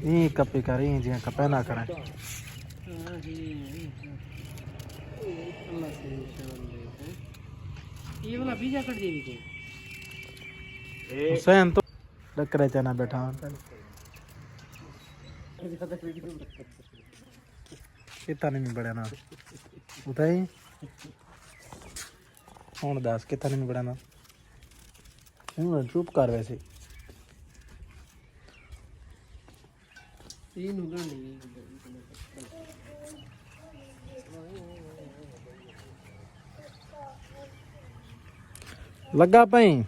ई कपी कर ई जे कपे ना करे ये वाला बीजा कर देवी के हुसैन तो डकरे चना बैठा कितना नहीं बड़ा ना उठाई कौन दास कितना नहीं बड़ा ना चुप कर वैसे तीन उगंडी लगा पई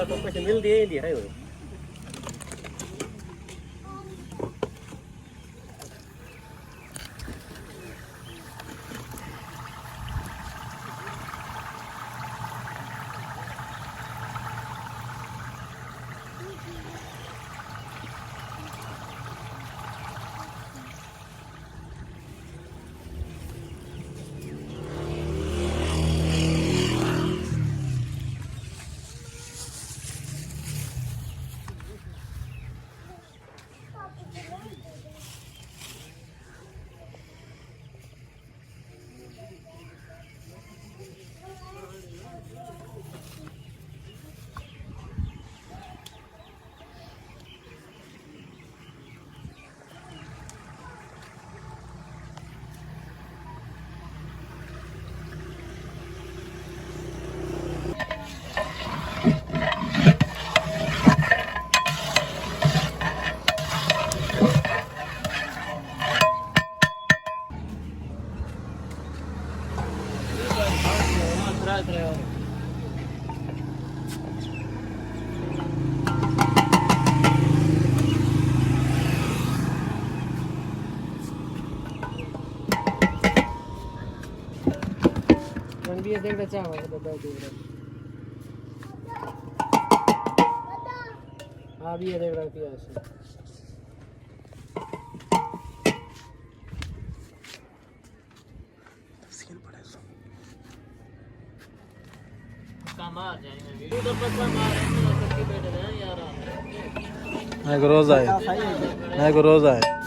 तो कुछ मिल दिए दिया है भी देख रहा चाहो तो बताओ देख रहा हां भी देख रहा पिया से तस्वीर पड़े सो काम आ जाएंगे वीडियो तो बस मार रहे हैं सबके बैठे हैं यार मैं रोज आए